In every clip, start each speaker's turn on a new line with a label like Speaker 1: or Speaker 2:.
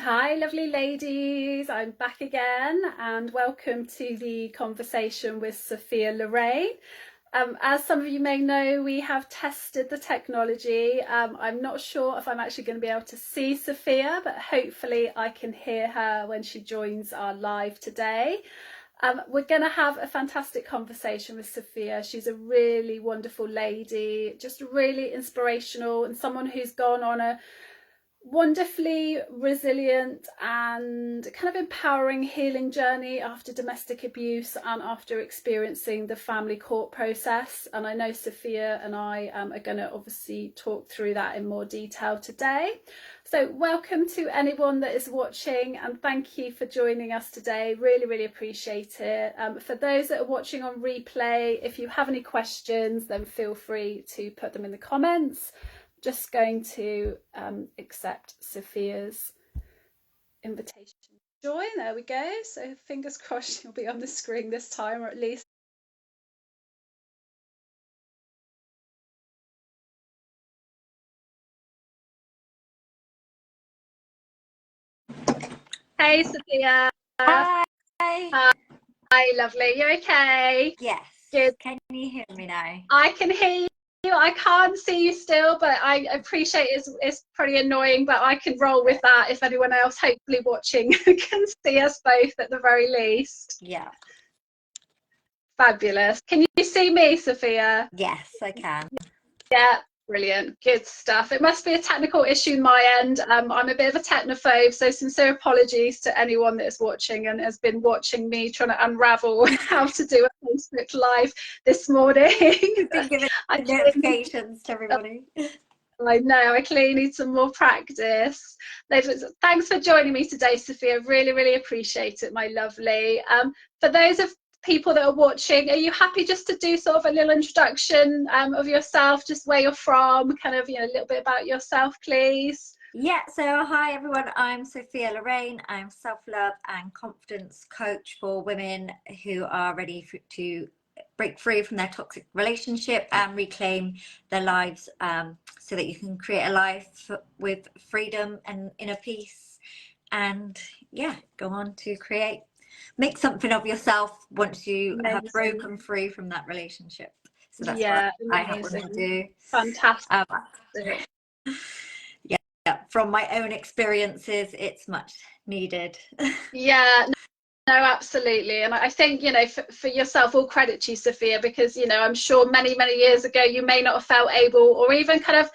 Speaker 1: Hi, lovely ladies. I'm back again, and welcome to the conversation with Sophia Lorraine. As some of you may know, we have tested the technology. I'm not sure if I'm actually going to be able to see Sophia, but hopefully I can hear her when she joins our live today. We're going to have a fantastic conversation with Sophia. She's a really wonderful lady, just really inspirational, and someone who's gone on a wonderfully resilient and kind of empowering healing journey after domestic abuse and after experiencing the family court process. And I know Sophia and I are going to obviously talk through that in more detail today. So welcome to anyone that is watching, and thank you for joining us today. Really appreciate it. For those that are watching on replay, if you have any questions, then feel free to put them in the comments. Just going to accept Sophia's invitation to join. There we go. So fingers crossed she'll be on the screen this time, or at least. Hey, Sophia.
Speaker 2: Hi.
Speaker 1: Hi, lovely. You okay?
Speaker 2: Yes.
Speaker 1: Good.
Speaker 2: Can you hear me now?
Speaker 1: I can hear you. I can't see you still, but I appreciate it's pretty annoying, but I can roll with that if anyone else hopefully watching can see us both at the very least.
Speaker 2: Yeah.
Speaker 1: Fabulous. Can you see me, Sophia?
Speaker 2: Yes, I can.
Speaker 1: Yeah, brilliant. Good stuff. It must be a technical issue on my end. I'm a bit of a technophobe, so sincere apologies to anyone that is watching and has been watching me trying to unravel how to do a Facebook Live this morning.
Speaker 2: You've been giving notifications to everybody.
Speaker 1: I know, I clearly need some more practice. Thanks for joining me today, Sophia. Really appreciate it, my lovely. For those of people that are watching, are you happy just to do sort of a little introduction of yourself, just where you're from, kind of, a little bit about yourself, please?
Speaker 2: Yeah, so hi everyone, I'm Sophia Lorraine. I'm self-love and confidence coach for women who are ready to break free from their toxic relationship and reclaim their lives, so that you can create a life with freedom and inner peace, and go on to make something of yourself once you have broken free from that relationship. So that's what I want to do.
Speaker 1: Fantastic.
Speaker 2: From my own experiences, it's much needed.
Speaker 1: Yeah, no, absolutely. And I think, for yourself, all credit to you, Sophia, because, I'm sure many years ago, you may not have felt able or even kind of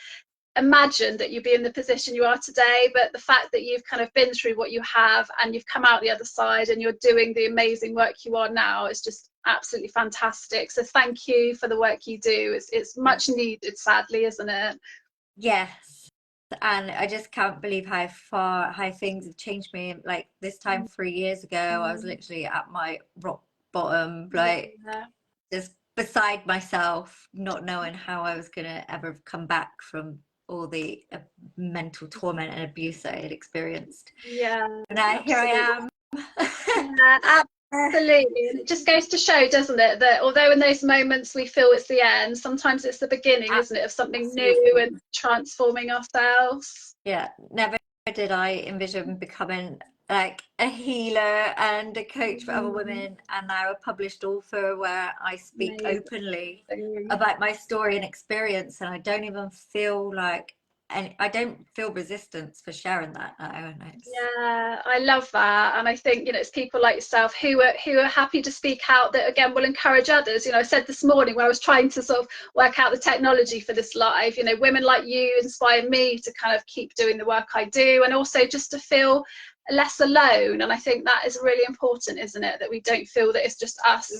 Speaker 1: imagined that you'd be in the position you are today. But the fact that you've kind of been through what you have and you've come out the other side and you're doing the amazing work you are now is just absolutely fantastic. So thank you for the work you do. It's much needed, sadly, isn't it?
Speaker 2: Yes. And I just can't believe how things have changed me. Like this time 3 years ago, I was literally at my rock bottom, just beside myself, not knowing how I was going to ever come back from all the mental torment and abuse I had experienced.
Speaker 1: Yeah.
Speaker 2: And now here I am.
Speaker 1: Yeah, absolutely. And it just goes to show, doesn't it, that although in those moments we feel it's the end, sometimes it's the beginning, isn't it, of something new and transforming ourselves.
Speaker 2: Yeah, never did I envision becoming like a healer and a coach for other women, and now a published author where I speak openly about my story and experience, and I don't even feel I don't feel resistance for sharing that now.
Speaker 1: Yeah, I love that. And I think, it's people like yourself who are happy to speak out that, again, will encourage others. I said this morning when I was trying to sort of work out the technology for this live, women like you inspire me to kind of keep doing the work I do, and also just to feel less alone. And I think that is really important, isn't it, that we don't feel that it's just us,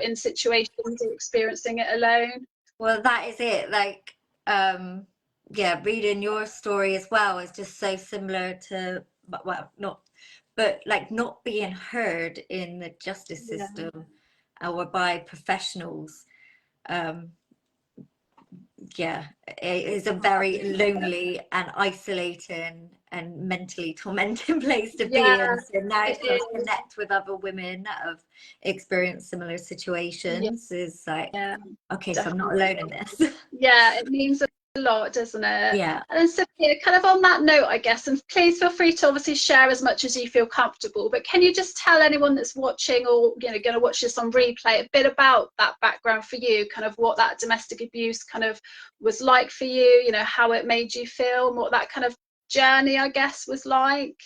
Speaker 1: in situations or experiencing it alone.
Speaker 2: Well, that is it. Reading your story as well is just so similar to, not being heard in the justice system or by professionals. It is a very lonely and isolating and mentally tormenting place to be in. So now to connect with other women that have experienced similar situations is like, okay, so I'm not alone in this.
Speaker 1: Yeah, it means a lot, doesn't it?
Speaker 2: Yeah.
Speaker 1: And then Sophia, kind of on that note, I guess, and please feel free to obviously share as much as you feel comfortable, but can you just tell anyone that's watching or, you know, going to watch this on replay a bit about that background for you, kind of what that domestic abuse kind of was like for you, you know, how it made you feel, and what that kind of journey, I guess, was like?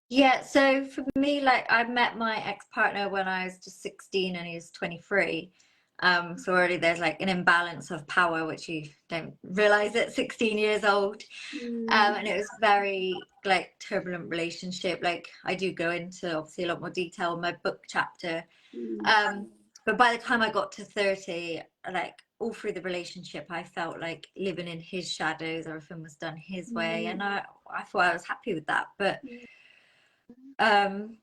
Speaker 2: Yeah, so for me, like I met my ex-partner when I was just 16 and he was 23. So already there's like an imbalance of power, which you don't realize at 16 years old. And it was very like turbulent relationship. Like I do go into obviously a lot more detail in my book chapter. But by the time I got to 30, like all through the relationship, I felt like living in his shadows. Everything was done his way, and I thought I was happy with that. But um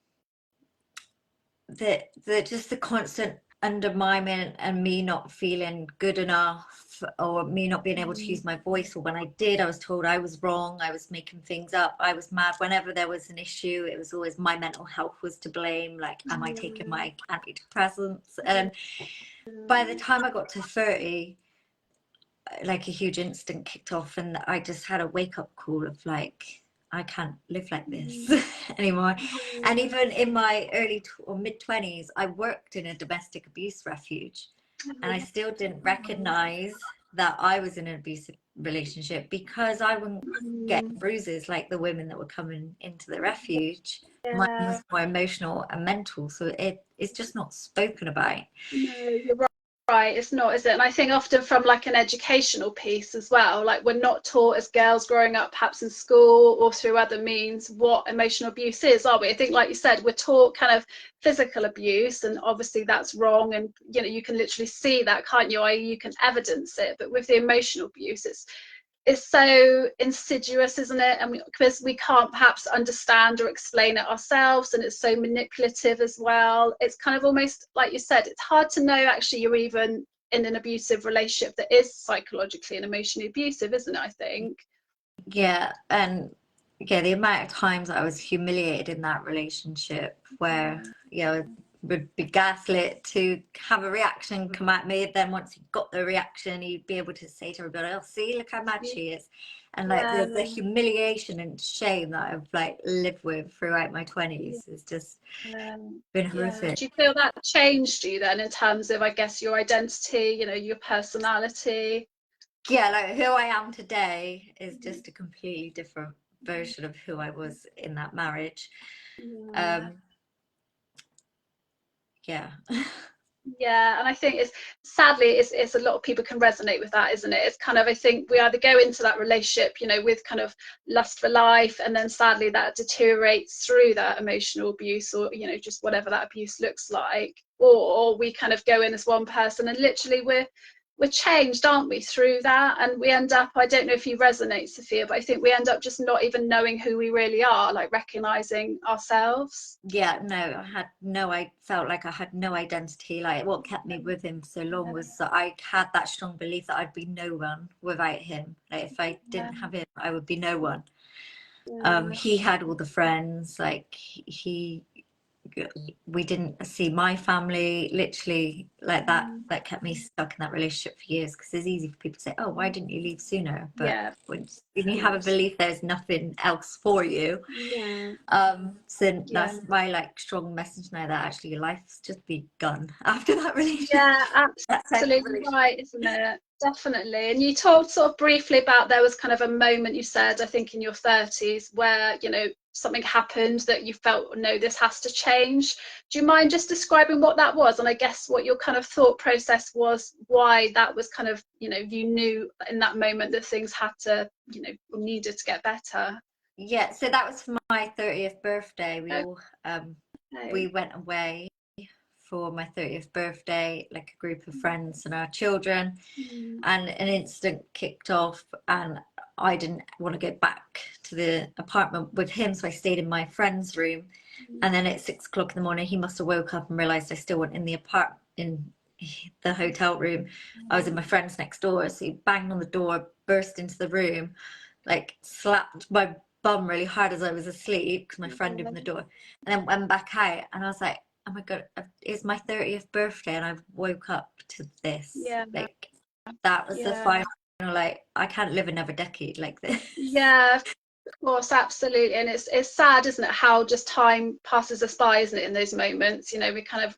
Speaker 2: the just the constant undermining and me not feeling good enough, or me not being able to use my voice, or when I did I was told I was wrong, I was making things up, I was mad. Whenever there was an issue, it was always my mental health was to blame, like am I taking my antidepressants? And by the time I got to 30, like a huge instant kicked off, and I just had a wake-up call of like I can't live like this anymore. And even in my early or mid-20s, I worked in a domestic abuse refuge, and I still didn't recognize that I was in an abusive relationship because I wouldn't get bruises like the women that were coming into the refuge. Mine was more emotional and mental, so it's just not spoken about.
Speaker 1: No, you're right, it's not, is it? And I think often from like an educational piece as well, like we're not taught as girls growing up, perhaps in school or through other means, what emotional abuse is, are we? I think, like you said, we're taught kind of physical abuse, and obviously that's wrong, and you know, you can literally see that, can't you? You can evidence it. But with the emotional abuse, it's so insidious, isn't it? And because we can't perhaps understand or explain it ourselves, and it's so manipulative as well. It's kind of almost like you said, it's hard to know actually you're even in an abusive relationship that is psychologically and emotionally abusive, isn't it? I think.
Speaker 2: Yeah, and yeah, the amount of times I was humiliated in that relationship where, you know, would be gaslit to have a reaction come at me. Then once he got the reaction, he'd be able to say to everybody else, see, look how mad she is. And like the humiliation and shame that I've like lived with throughout my 20s has just been horrific.
Speaker 1: Do you feel that changed you then in terms of, I guess, your identity, you know, your personality?
Speaker 2: Yeah, like who I am today is just a completely different version of who I was in that marriage. Yeah.
Speaker 1: Yeah, and I think it's sadly it's a lot of people can resonate with that, isn't it? It's kind of, I think we either go into that relationship, you know, with kind of lust for life, and then sadly that deteriorates through that emotional abuse, or you know, just whatever that abuse looks like, or we kind of go in as one person and literally we're changed, aren't we, through that, and we end up, I don't know if you resonate, Sophia, but I think we end up just not even knowing who we really are, like recognizing ourselves.
Speaker 2: Yeah, no, I felt like I had no identity. Like what kept me with him so long was that I had that strong belief that I'd be no one without him. Like if I didn't have him, I would be no one. He had all the friends, like we didn't see my family, literally, like that kept me stuck in that relationship for years, because it's easy for people to say, oh, why didn't you leave sooner? But when you have a belief there's nothing else for you, so that's my like strong message now, that actually your life's just begun after that relationship.
Speaker 1: Yeah, absolutely right, isn't it? Definitely. And you talked sort of briefly about, there was kind of a moment, you said, I think in your 30s, where, you know, something happened that you felt, no, this has to change. Do you mind just describing what that was? And I guess what your kind of thought process was, why that was kind of, you know, you knew in that moment that things had to, you know, needed to get better.
Speaker 2: Yeah, so that was for my 30th birthday. We went away for my 30th birthday, like a group of friends and our children, and an incident kicked off, and I didn't want to go back to the apartment with him, so I stayed in my friend's room. And then at 6 o'clock in the morning, he must have woke up and realized I still wasn't in the hotel room. I was in my friend's next door, so he banged on the door, burst into the room, like slapped my bum really hard as I was asleep because my friend opened the door, and then went back out. And I was like, oh my god, it's my 30th birthday and I've woke up to this. Like that was the final like, I can't live another decade like this.
Speaker 1: Yeah, of course, absolutely. And it's sad, isn't it, how just time passes us by, isn't it, in those moments? You know, we kind of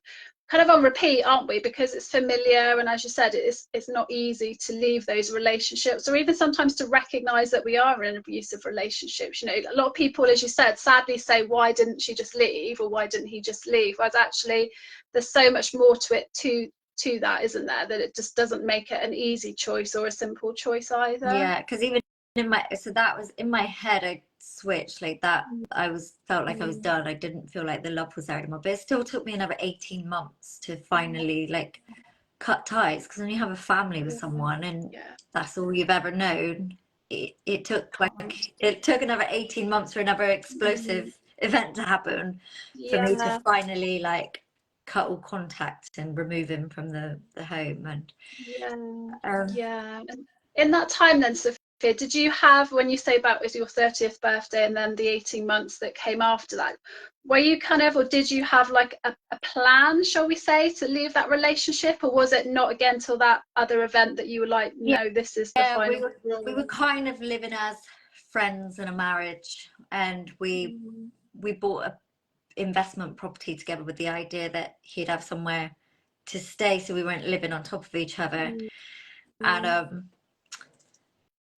Speaker 1: on repeat, aren't we? Because it's familiar, and as you said, it's not easy to leave those relationships, or even sometimes to recognize that we are in abusive relationships. You know, a lot of people, as you said, sadly say, why didn't she just leave, or why didn't he just leave? Whereas actually there's so much more to it, to that, isn't there, that it just doesn't make it an easy choice or a simple choice either.
Speaker 2: Yeah, because even so that was in my head, I switched like that. Felt like I was done. I didn't feel like the love was there anymore, but it still took me another 18 months to finally like cut ties, because when you have a family with someone and
Speaker 1: Yeah.
Speaker 2: that's all you've ever known, it took another 18 months for another explosive event to happen for me to
Speaker 1: Yeah.
Speaker 2: finally like cut all contact and remove him from the home. And
Speaker 1: Yeah.
Speaker 2: um
Speaker 1: Yeah. And in that time then, Sophia, did you have, when you say about was your 30th birthday and then the 18 months that came after that, were you kind of, or did you have like a plan, shall we say, to leave that relationship? Or was it not again till that other event that you were like, no, this is the
Speaker 2: yeah,
Speaker 1: final
Speaker 2: we
Speaker 1: straw?
Speaker 2: were kind of living as friends in a marriage, and we bought a investment property together with the idea that he'd have somewhere to stay, so we weren't living on top of each other. And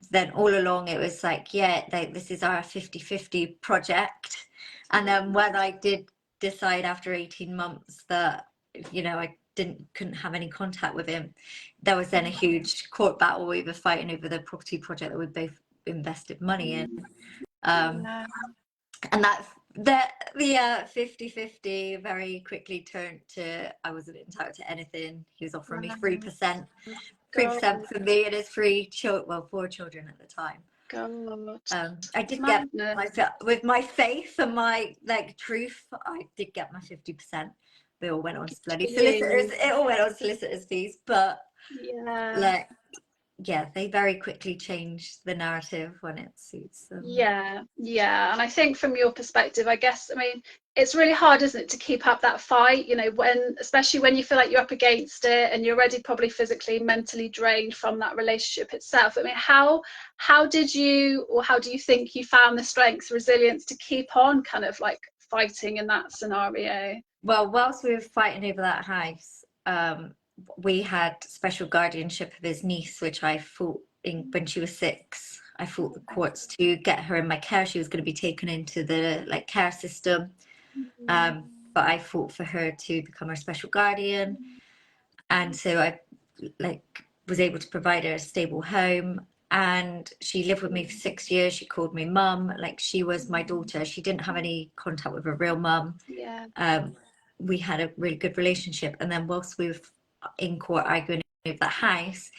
Speaker 2: then all along it was like, yeah, this is our 50-50 project. And then when I did decide after 18 months that, you know, I couldn't have any contact with him, there was then a huge court battle. We were fighting over the property project that we both invested money in.
Speaker 1: Yeah.
Speaker 2: And the 50-50 very quickly turned to I wasn't entitled to anything. He was offering me 3%,
Speaker 1: God,
Speaker 2: 3% for me and his 4 children at the time.
Speaker 1: God,
Speaker 2: I did get
Speaker 1: madness.
Speaker 2: with my faith and my like truth, I did get my 50%. They all went on to bloody solicitors.
Speaker 1: You,
Speaker 2: It all went on solicitors fees, but
Speaker 1: yeah.
Speaker 2: like, yeah, they very quickly change the narrative when it suits them.
Speaker 1: Yeah, yeah. And I think from your perspective, I guess, I mean, it's really hard, isn't it, to keep up that fight, you know, when, especially when you feel like you're up against it and you're already probably physically, mentally drained from that relationship itself. I mean, how did you, or how do you think you found the strength, resilience to keep on kind of like fighting in that scenario?
Speaker 2: Well, whilst we were fighting over that house, we had special guardianship of his niece, which I fought in when she was 6. I fought the courts to get her in my care. She was going to be taken into the like care system, but I fought for her to become her special guardian, and so I like was able to provide her a stable home. And she lived with me for 6 years. She called me mum, like she was my daughter. She didn't have any contact with her real mum.
Speaker 1: Yeah.
Speaker 2: We had a really good relationship. And then whilst we were in court arguing over the house,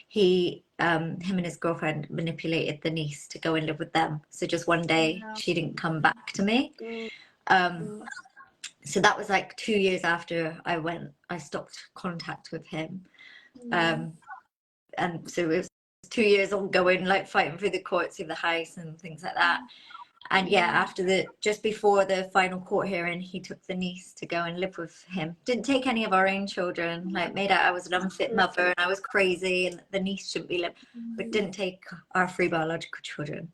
Speaker 2: him and his girlfriend manipulated the niece to go and live with them. So just one day
Speaker 1: Wow.
Speaker 2: she didn't come back to me.
Speaker 1: God.
Speaker 2: So that was like 2 years after I stopped contact with him. And so it was 2 years ongoing, like fighting through the courts of the house and things like that. And yeah, after just before the final court hearing, he took the niece to go and live with him. Didn't take any of our own children, like made out I was an unfit mother and I was crazy and the niece shouldn't be living, but didn't take our 3 biological children.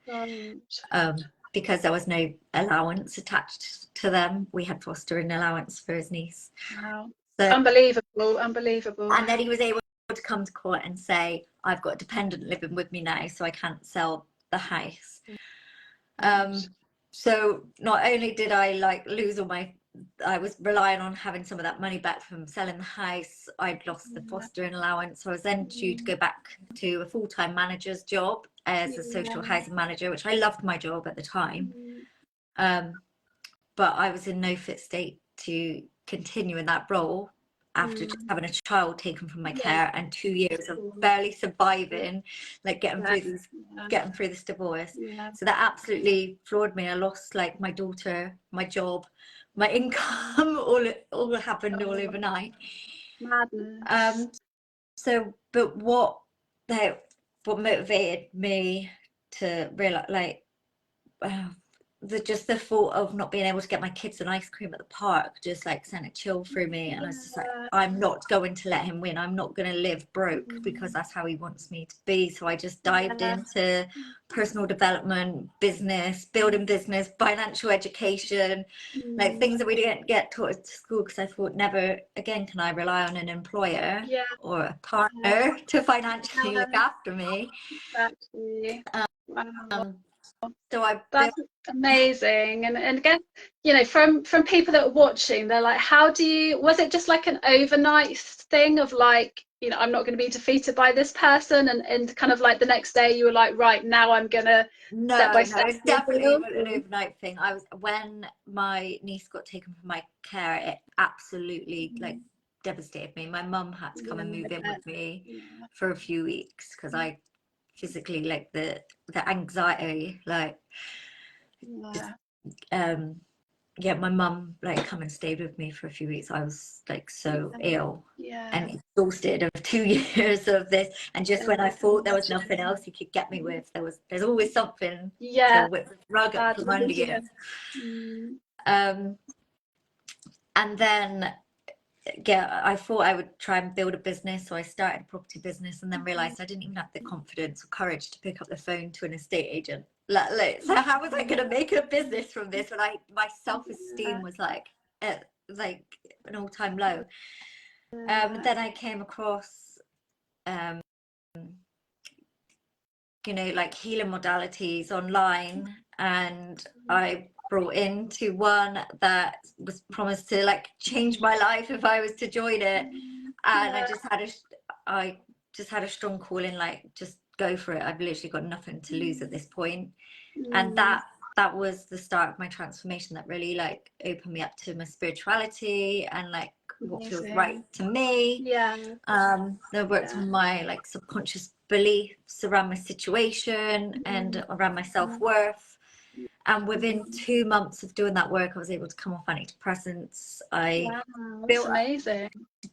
Speaker 2: Because there was no allowance attached to them. We had fostering allowance for his niece.
Speaker 1: Wow.
Speaker 2: So,
Speaker 1: Unbelievable.
Speaker 2: and then he was able to come to court and say, I've got a dependent living with me now, so I can't sell the house. So not only did I like lose all I was relying on having some of that money back from selling the house. I'd lost the fostering allowance. So I was then due to go back to a full-time manager's job as a social housing manager, which I loved my job at the time. But I was in no fit state to continue in that role after just having a child taken from my care and 2 years of barely surviving, like getting through this divorce. So that absolutely floored me. I lost like my daughter, my job, my income, all happened all overnight.
Speaker 1: Madness.
Speaker 2: So, but what motivated me to realize, like, the thought of not being able to get my kids an ice cream at the park just like sent a chill through me, and I was just like, I'm not going to let him win. I'm not going to live broke because that's how he wants me to be. So I just dived into personal development, business, building business, financial education, like things that we didn't get taught at school, because I thought, never again can I rely on an employer or a partner to financially look after me.
Speaker 1: Exactly. Wow.
Speaker 2: So I built.
Speaker 1: That's amazing. And again, you know, from people that are watching, they're like, how do you, was it just like an overnight thing of like, you know, I'm not going to be defeated by this person, and kind of like the next day you were like, right, now I'm gonna step by step.
Speaker 2: It's definitely an overnight thing. I was, when my niece got taken from my care, it absolutely like devastated me. My mum had to come and move in with me for a few weeks because I physically, like the anxiety, like just, my mum like come and stayed with me for a few weeks. I was like so ill and exhausted of 2 years of this, and just when I thought there was nothing else you could get me with, there's always something to whip the rug up from under you. And then I thought I would try and build a business, so I started a property business, and then realized I didn't even have the confidence or courage to pick up the phone to an estate agent. So how was I going to make a business from this when my self-esteem was like at like an all-time low? Then I came across like healing modalities online, and I brought into one that was promised to like change my life if I was to join it. And I just had a strong calling, like, just go for it. I've literally got nothing to lose at this point. And that was the start of my transformation, that really like opened me up to my spirituality and like what feels right to me. I worked on my like subconscious beliefs around my situation and around my self-worth. And within 2 months of doing that work, I was able to come off antidepressants. I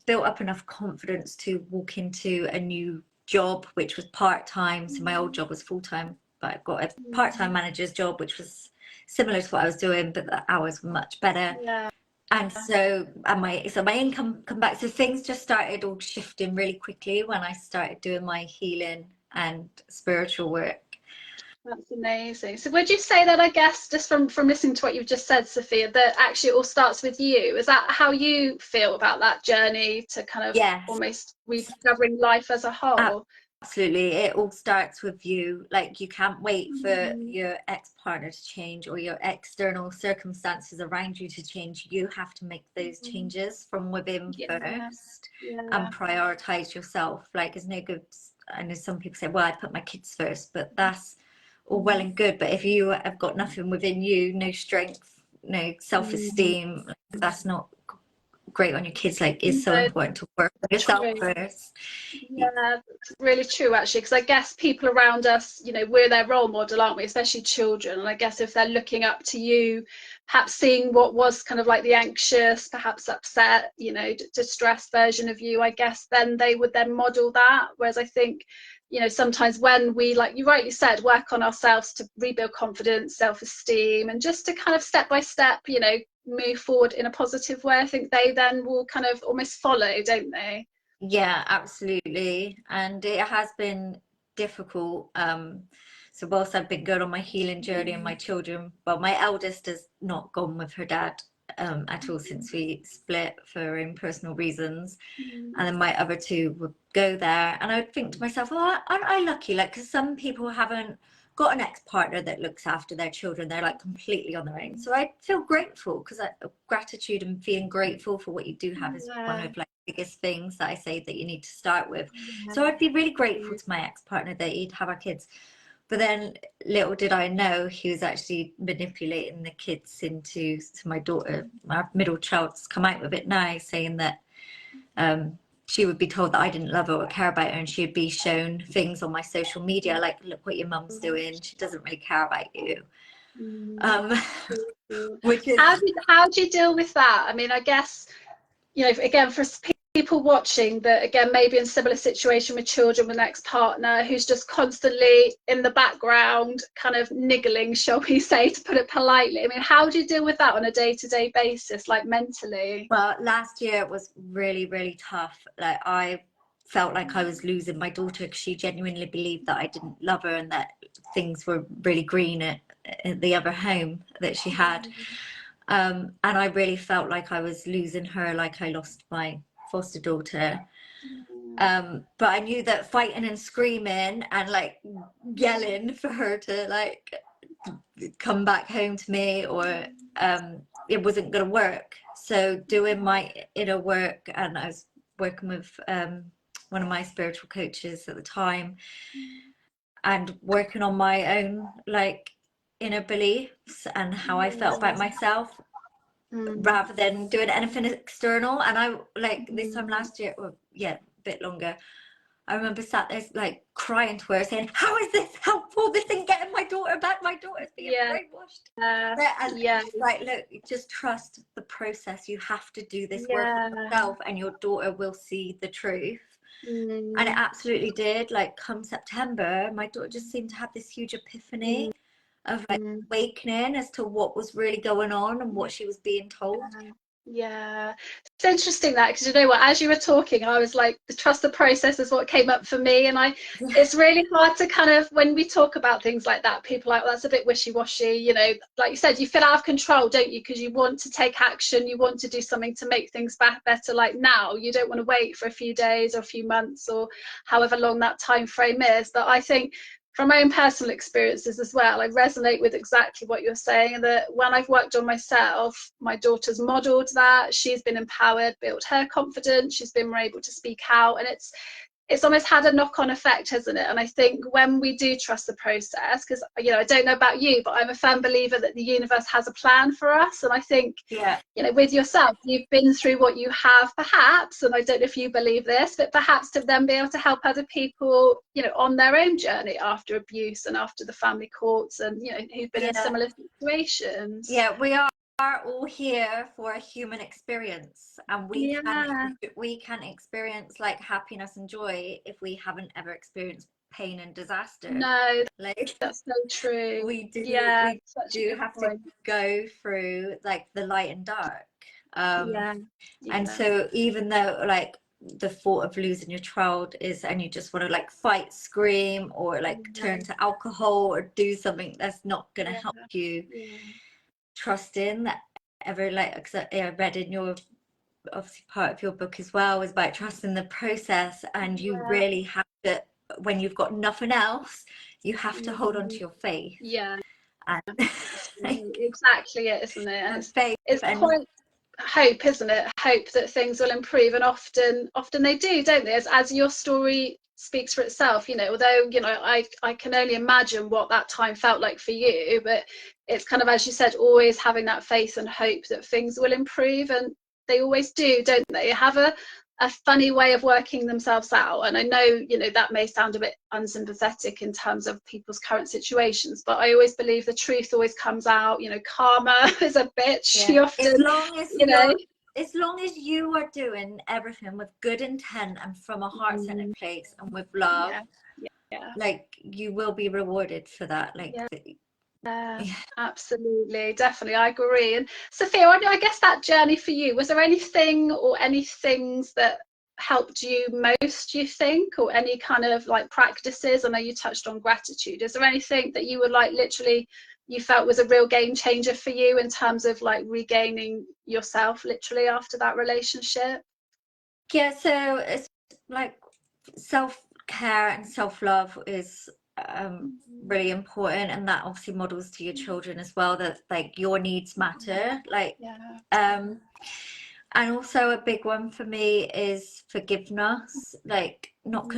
Speaker 2: built up enough confidence to walk into a new job, which was part-time. So my old job was full-time, but I got a part-time manager's job, which was similar to what I was doing, but the hours were much better. And so my income come back. So things just started all shifting really quickly when I started doing my healing and spiritual work.
Speaker 1: That's amazing. So would you say that, I guess, just from listening to what you've just said, Sophia, that actually it all starts with you? Is that how you feel about that journey to kind of almost rediscovering life as a whole?
Speaker 2: Absolutely. It all starts with you. Like, you can't wait for your ex-partner to change or your external circumstances around you to change. You have to make those changes from within first and prioritize yourself. Like, it's no good. I know some people say, well, I put my kids first, but that's all well and good. But if you have got nothing within you, no strength, no self-esteem, that's not great on your kids. Like, it's so important to work on yourself first.
Speaker 1: It's really true, actually, because I guess people around us, you know, we're their role model, aren't we? Especially children. And I guess if they're looking up to you, perhaps seeing what was kind of like the anxious, perhaps upset, you know, distressed version of you, I guess then they would then model that. Whereas I think, you know, sometimes when we, like you rightly said, work on ourselves to rebuild confidence, self-esteem, and just to kind of step by step, you know, move forward in a positive way, I think they then will kind of almost follow, don't they?
Speaker 2: Yeah, absolutely. And it has been difficult. So whilst I've been going on my healing journey, and my children, well, my eldest has not gone with her dad at all since we split for her own personal reasons. And then my other two would go there. And I would think to myself, oh, aren't I lucky? Like, because some people haven't got an ex-partner that looks after their children. They're like completely on their own. So I feel grateful, because gratitude and feeling grateful for what you do have is one of like biggest things that I say that you need to start with. So I'd be really grateful to my ex-partner that he'd have our kids. But then little did I know he was actually manipulating the kids into, to my daughter, my middle child's come out with it now, saying that she would be told that I didn't love her or care about her, and she'd be shown things on my social media like, look what your mum's doing, she doesn't really care about you. Which is,
Speaker 1: how do you deal with that? I mean, I guess, you know, again, for people people watching that, again, maybe in similar situation with children, with an ex-partner who's just constantly in the background, kind of niggling, shall we say, to put it politely. I mean, how do you deal with that on a day-to-day basis, like mentally?
Speaker 2: Well, last year it was really, really tough. Like, I felt like I was losing my daughter because she genuinely believed that I didn't love her and that things were really green at the other home that she had. And I really felt like I was losing her, like I lost my foster daughter. But I knew that fighting and screaming and like yelling for her to like come back home to me, or it wasn't going to work. So doing my inner work, and I was working with one of my spiritual coaches at the time, and working on my own like inner beliefs and how I felt about myself, rather than doing anything external. And I like this time last year, or yeah, a bit longer, I remember sat there like crying to her, saying, "How is this helpful? This isn't getting my daughter back. My daughter's being brainwashed." And like, look, just trust the process. You have to do this work on yourself, and your daughter will see the truth. And it absolutely did. Like, come September, my daughter just seemed to have this huge epiphany of like awakening as to what was really going on and what she was being told.
Speaker 1: Yeah, it's interesting that, because you know what, as you were talking, I was like, the trust the process is what came up for me. And it's really hard to kind of, when we talk about things like that, people are like, well, that's a bit wishy-washy, you know, like you said, you feel out of control, don't you, because you want to take action, you want to do something to make things back better, like now. You don't want to wait for a few days or a few months or however long that time frame is. But I think from my own personal experiences as well, I resonate with exactly what you're saying, that when I've worked on myself, my daughter's modeled that. She's been empowered, built her confidence, she's been more able to speak out, and it's almost had a knock-on effect, hasn't it? And I think when we do trust the process, because, you know, I don't know about you, but I'm a firm believer that the universe has a plan for us. And I think, you know, with yourself, you've been through what you have, perhaps, and I don't know if you believe this, but perhaps to then be able to help other people, you know, on their own journey after abuse and after the family courts, and, you know, who've been in similar situations.
Speaker 2: Yeah, we are all here for a human experience, and we can experience like happiness and joy if we haven't ever experienced pain and disaster.
Speaker 1: No,
Speaker 2: like
Speaker 1: that's so true.
Speaker 2: we do have to go through like the light and dark. And so even though like the thought of losing your child is, and you just want to like fight, scream, or like turn to alcohol or do something that's not going to help you, trust in that ever, like, because I read in your, obviously part of your book as well was about trusting the process, and you really have to, when you've got nothing else, you have to hold on to your faith. And
Speaker 1: exactly it, isn't it? And it's
Speaker 2: and
Speaker 1: quite hope, isn't it? Hope that things will improve, and often they do, don't they? As your story speaks for itself, you know, although, you know, I can only imagine what that time felt like for you, but it's kind of, as you said, always having that faith and hope that things will improve, and they always do, don't they? Have a funny way of working themselves out. And I know, you know, that may sound a bit unsympathetic in terms of people's current situations, but I always believe the truth always comes out. You know, karma is a bitch. You often,
Speaker 2: as long as
Speaker 1: you know,
Speaker 2: as long as you are doing everything with good intent and from a heart-centered place and with love, like, you will be rewarded for that. Like,
Speaker 1: absolutely, definitely, I agree. And Sophia, I guess that journey for you, was there anything or any things that helped you most, you think, or any kind of like practices? I know you touched on gratitude. Is there anything that you would like literally you felt was a real game changer for you in terms of like regaining yourself literally after that relationship?
Speaker 2: So it's like self-care and self-love is really important, and that obviously models to your children as well, that like your needs matter, like and also a big one for me is forgiveness. Like, not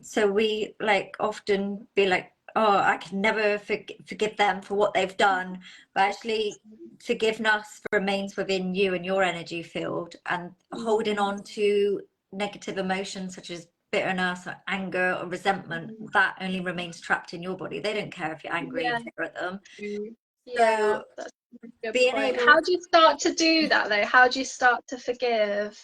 Speaker 2: so we like often be like, oh, I can never forgive them for what they've done, but actually forgiveness remains within you and your energy field, and holding on to negative emotions such as bitterness or anger or resentment, that only remains trapped in your body. They don't care if you're angry and bitter at them. So
Speaker 1: being able, how do you start to do that though? How do you start to forgive?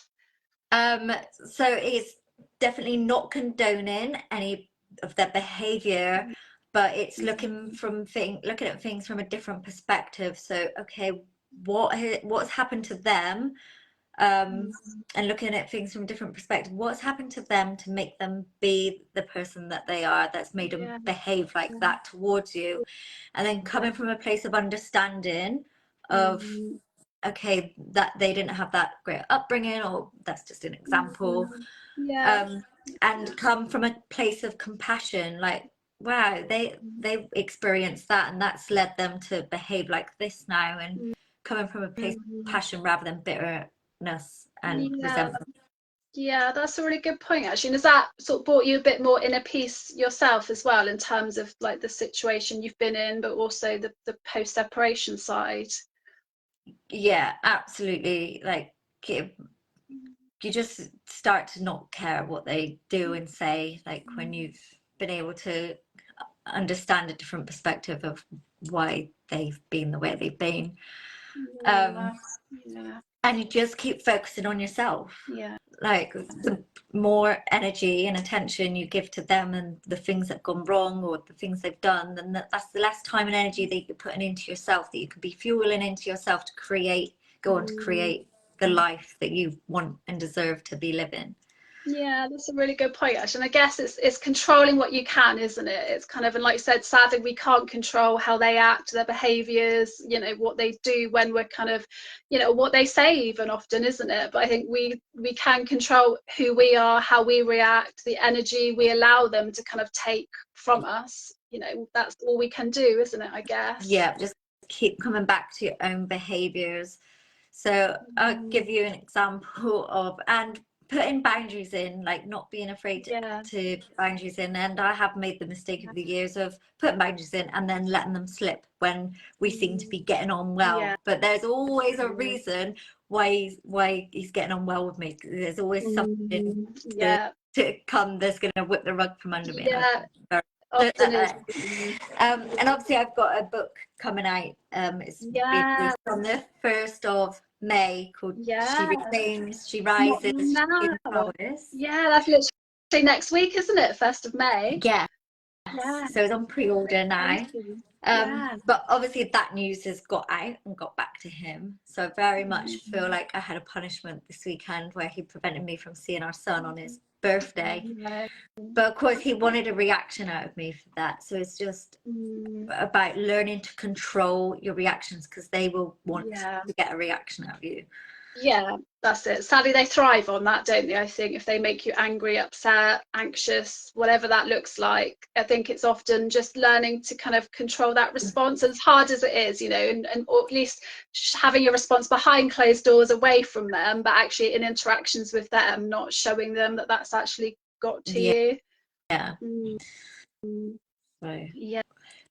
Speaker 2: So it's definitely not condoning any of their behavior, but it's looking at things from a different perspective. So, okay, what's happened to them? And looking at things from a different perspective. What's happened to them to make them be the person that they are, that's made them behave like that towards you? And then coming from a place of understanding of, okay, that they didn't have that great upbringing, or that's just an example. And come from a place of compassion, like, wow, they experienced that, and that's led them to behave like this now. And coming from a place of passion rather than bitterness and resentment.
Speaker 1: Yeah, that's a really good point, actually. And has that sort of brought you a bit more inner peace yourself as well, in terms of like the situation you've been in, but also the post-separation side?
Speaker 2: Yeah, absolutely. Like, you just start to not care what they do and say, like when you've been able to understand a different perspective of why they've been the way they've been. And you just keep focusing on yourself. Like, the more energy and attention you give to them and the things that have gone wrong or the things they've done, then that's the less time and energy that you're putting into yourself, that you could be fueling into yourself to go on to create the life that you want and deserve to be living.
Speaker 1: Yeah, that's a really good point, actually. And I guess it's controlling what you can, isn't it? It's kind of, and like you said, sadly, we can't control how they act, their behaviours, you know, what they do when we're kind of, you know, what they say even often, isn't it? But I think we can control who we are, how we react, the energy we allow them to kind of take from us. You know, that's all we can do, isn't it, I guess?
Speaker 2: Yeah, just keep coming back to your own behaviours. So I'll give you an example of, and putting boundaries in, like not being afraid to put boundaries in. And I have made the mistake over the years of putting boundaries in and then letting them slip when we seem to be getting on well. But there's always a reason why he's getting on well with me. There's always something to come that's going to whip the rug from under me.
Speaker 1: Often is.
Speaker 2: And obviously I've got a book coming out. It's being released on the 1st of May, called She Reclaims, She Rises, She Empowers.
Speaker 1: Yeah, that's literally next week, isn't it? 1st of May.
Speaker 2: Yeah. So it's on pre-order now. But obviously that news has got out and got back to him. So I very much feel like I had a punishment this weekend where he prevented me from seeing our son on his birthday. But of course he wanted a reaction out of me for that. So it's just about learning to control your reactions, because they will want to get a reaction out of you.
Speaker 1: Yeah, that's it. Sadly, they thrive on that, don't they? I think if they make you angry, upset, anxious, whatever that looks like, I think it's often just learning to kind of control that response, as hard as it is, you know, and or at least having a response behind closed doors, away from them, but actually in interactions with them, not showing them that that's actually got to you. Yeah.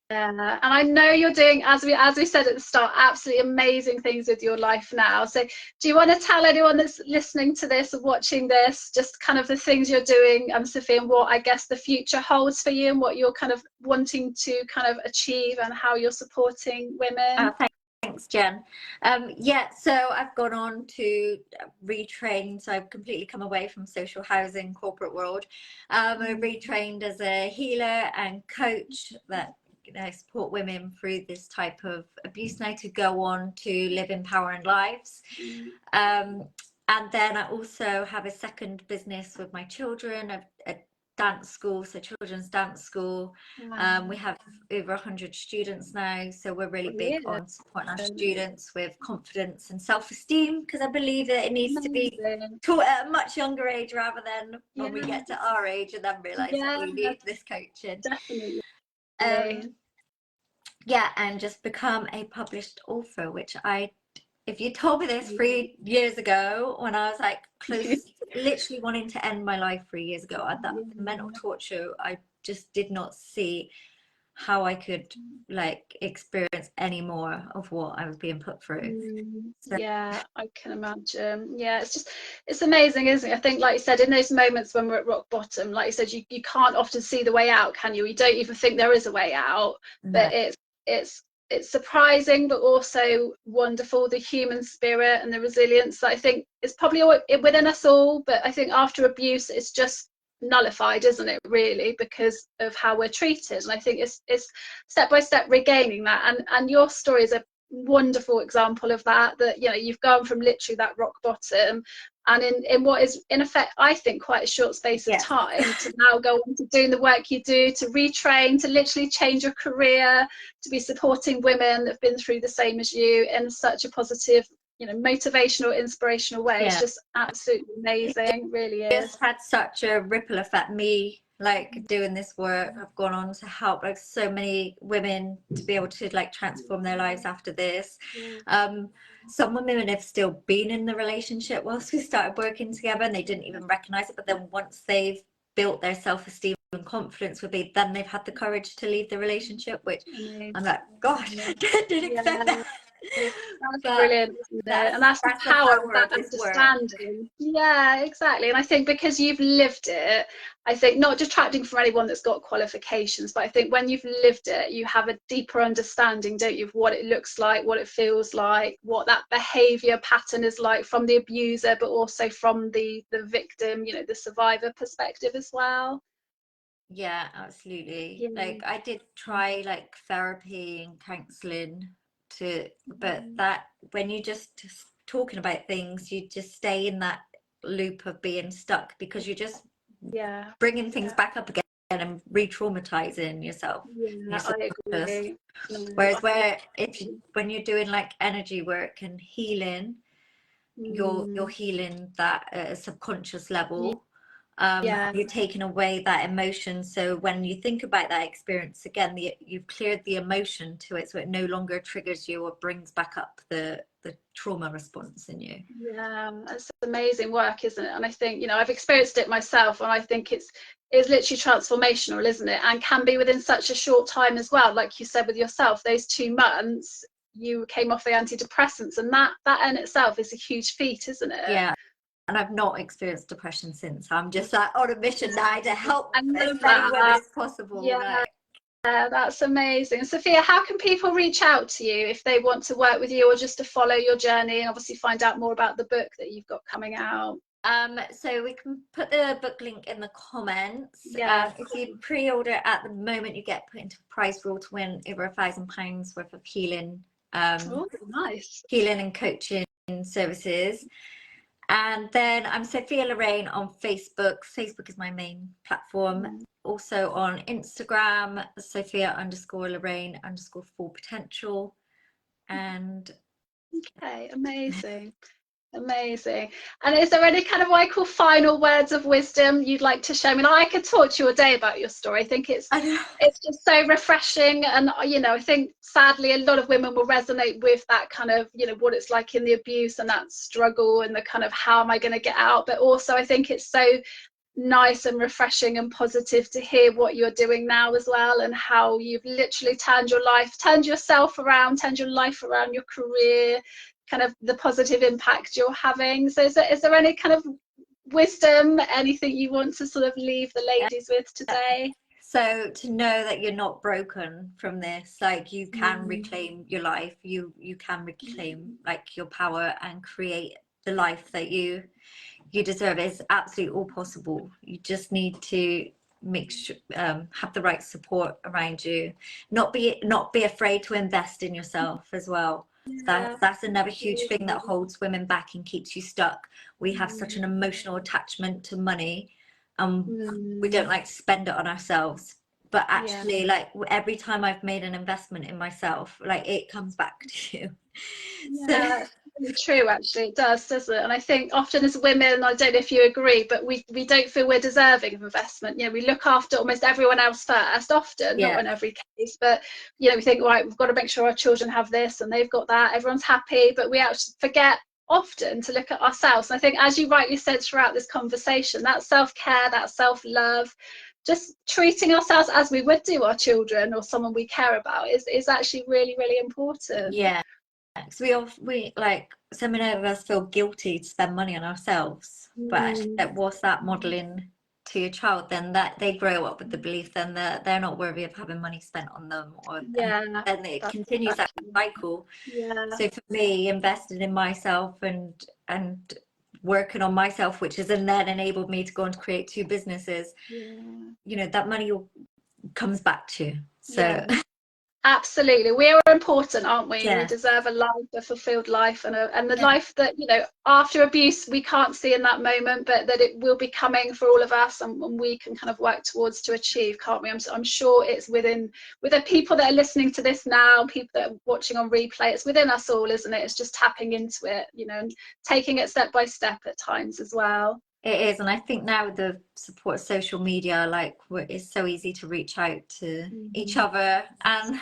Speaker 1: And I know you're doing, as we said at the start, absolutely amazing things with your life now. So do you want to tell anyone that's listening to this or watching this just kind of the things you're doing, Sophia, and what I guess the future holds for you, and what you're kind of wanting to kind of achieve, and how you're supporting women?
Speaker 2: Thanks, Jen. So I've gone on to retrain. So I've completely come away from social housing, corporate world. I've retrained as a healer and coach that support women through this type of abuse now to go on to live empowering lives. And then I also have a second business with my children, a dance school, so children's dance school. We have over 100 students now, so we're really big on supporting our students with confidence and self-esteem, because I believe that it needs to be taught at a much younger age rather than when we get to our age and then realise that we need this coaching.
Speaker 1: Definitely.
Speaker 2: And just become a published author, which if you told me this 3 years ago, when I was like close, literally wanting to end my life 3 years ago, that mental torture, I just did not see how I could like experience any more of what I was being put through.
Speaker 1: Yeah, I can imagine. Yeah, it's amazing, isn't it? I think, like you said, in those moments when we're at rock bottom, like you said, you can't often see the way out, can you? You don't even think there is a way out, but it's it's surprising but also wonderful, the human spirit and the resilience that I think is probably within us all, but I think after abuse it's just nullified, isn't it, really, because of how we're treated. And I think it's step by step regaining that, and your story is a wonderful example of that, you know, you've gone from literally that rock bottom, and in what is in effect, I think, quite a short space of time, to now go on to doing the work you do, to retrain, to literally change your career, to be supporting women that have been through the same as you in such a positive, you know, motivational, inspirational way. It's just absolutely amazing, really is.
Speaker 2: It's had such a ripple effect. Me, like, doing this work, I've gone on to help like so many women to be able to like transform their lives after this. Some women have still been in the relationship whilst we started working together, and they didn't even recognize it, but then once they've built their self-esteem and confidence with me, then they've had the courage to leave the relationship, which I'm like, gosh, I didn't expect that.
Speaker 1: That's brilliant, isn't it? And that's the power of that understanding. Yeah, exactly. And I think because you've lived it, I think not detracting from anyone that's got qualifications, but I think when you've lived it, you have a deeper understanding, don't you, of what it looks like, what it feels like, what that behavior pattern is like from the abuser, but also from the victim, you know, the survivor perspective as well.
Speaker 2: Yeah, absolutely. Like, I did try like therapy and counseling but that, when you just talking about things, you just stay in that loop of being stuck, because you're just bringing things back up again and re-traumatizing yourself.
Speaker 1: I agree.
Speaker 2: Whereas when you're doing like energy work and healing, you're healing that at a subconscious level. You're taking away that emotion, so when you think about that experience again, you've cleared the emotion to it, so it no longer triggers you or brings back up the trauma response in you.
Speaker 1: It's amazing work, isn't it? And I think, you know, I've experienced it myself, and I think it's literally transformational, isn't it? And can be within such a short time as well, like you said with yourself, those 2 months you came off the antidepressants, and that in itself is a huge feat, isn't it?
Speaker 2: And I've not experienced depression since. I'm just like on a mission now to help as many women as possible.
Speaker 1: That's amazing. Sophia, how can people reach out to you if they want to work with you, or just to follow your journey and obviously find out more about the book that you've got coming out?
Speaker 2: So we can put the book link in the comments. If you pre-order at the moment, you get put into a prize draw to win over £1,000 worth of healing.
Speaker 1: Nice.
Speaker 2: Healing and coaching services. And then I'm Sophia Lorraine on Facebook. Facebook is my main platform. Also on Instagram, Sophia_Lorraine_full potential. And
Speaker 1: okay, amazing. Amazing. And is there any kind of what I call final words of wisdom you'd like to share? I mean, I could talk to you a day about your story. I think it's just so refreshing, and you know, I think sadly a lot of women will resonate with that kind of, you know, what it's like in the abuse and that struggle and the kind of how am I going to get out. But also I think it's so nice and refreshing and positive to hear what you're doing now as well, and how you've literally turned yourself around, turned your life around, your career, kind of the positive impact you're having. So is there any kind of wisdom, anything you want to sort of leave the ladies with today?
Speaker 2: So to know that you're not broken from this, like you can reclaim your life, you can reclaim like your power and create the life that you deserve. Is absolutely all possible. You just need to make sure have the right support around you, not be afraid to invest in yourself as well. That's another huge thing that holds women back and keeps you stuck. We have such an emotional attachment to money, and we don't like to spend it on ourselves, but actually like every time I've made an investment in myself, like it comes back to you.
Speaker 1: It's really true, actually. It does, doesn't it? And I think often as women, I don't know if you agree, but we don't feel we're deserving of investment. You know, we look after almost everyone else first, often, not in every case, but you know, we think, right, we've got to make sure our children have this and they've got that, everyone's happy, but we actually forget often to look at ourselves. And I think, as you rightly said throughout this conversation, that self-care, that self-love, just treating ourselves as we would do our children or someone we care about is actually really, really important.
Speaker 2: Because we like, so many of us feel guilty to spend money on ourselves, but actually, like, what's that modeling to your child, then that they grow up with the belief then that they're not worthy of having money spent on them, or
Speaker 1: Yeah,
Speaker 2: then it
Speaker 1: that's
Speaker 2: continues that
Speaker 1: exactly.
Speaker 2: cycle.
Speaker 1: Yeah,
Speaker 2: So for me, investing in myself and working on myself, which has then enabled me to go on to create 2 businesses,
Speaker 1: yeah,
Speaker 2: you know, that money comes back to you.
Speaker 1: yeah.
Speaker 2: So
Speaker 1: Absolutely. We are important, aren't we? We
Speaker 2: yeah,
Speaker 1: deserve a life, a fulfilled life, and the life that, you know, after abuse we can't see in that moment, but that it will be coming for all of us, and we can kind of work towards to achieve, can't we? I'm sure it's within the people that are listening to this now, people that are watching on replay, it's within us all, isn't it? It's just tapping into it, you know, and taking it step by step at times as well.
Speaker 2: it is. And I think now with the support of social media, like it's so easy to reach out to each other and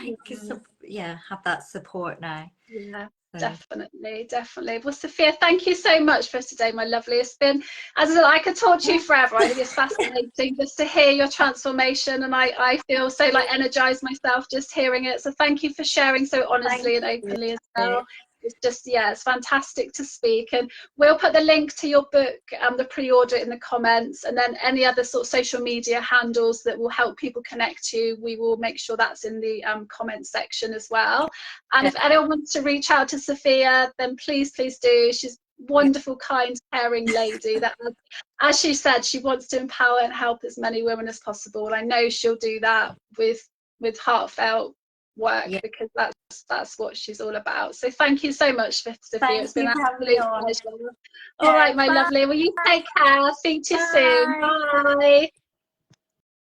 Speaker 2: yeah, have that support now.
Speaker 1: Yeah,
Speaker 2: So
Speaker 1: definitely, definitely. Well, Sophia, thank you so much for today, my lovely. It's been, as I said, I could talk to you forever. I think it's fascinating just to hear your transformation, and I feel so like energized myself just hearing it. So thank you for sharing so honestly and openly as well. It's just, yeah, it's fantastic to speak. And we'll put the link to your book and the pre-order in the comments, and then any other sort of social media handles that will help people connect to you, we will make sure that's in the comment section as well. And if anyone wants to reach out to Sophia, then please do. She's a wonderful, kind, caring lady that, as she said, she wants to empower and help as many women as possible. And I know she'll do that with heartfelt work,
Speaker 2: yeah.
Speaker 1: because that's what she's all about. So thank you so much, Sophia.
Speaker 2: Thank
Speaker 1: It's been
Speaker 2: you
Speaker 1: an
Speaker 2: for having me
Speaker 1: absolute
Speaker 2: on.
Speaker 1: pleasure. All right, my
Speaker 2: Bye.
Speaker 1: lovely. Well, you take care. Speak to you soon.
Speaker 2: Bye.
Speaker 1: Bye.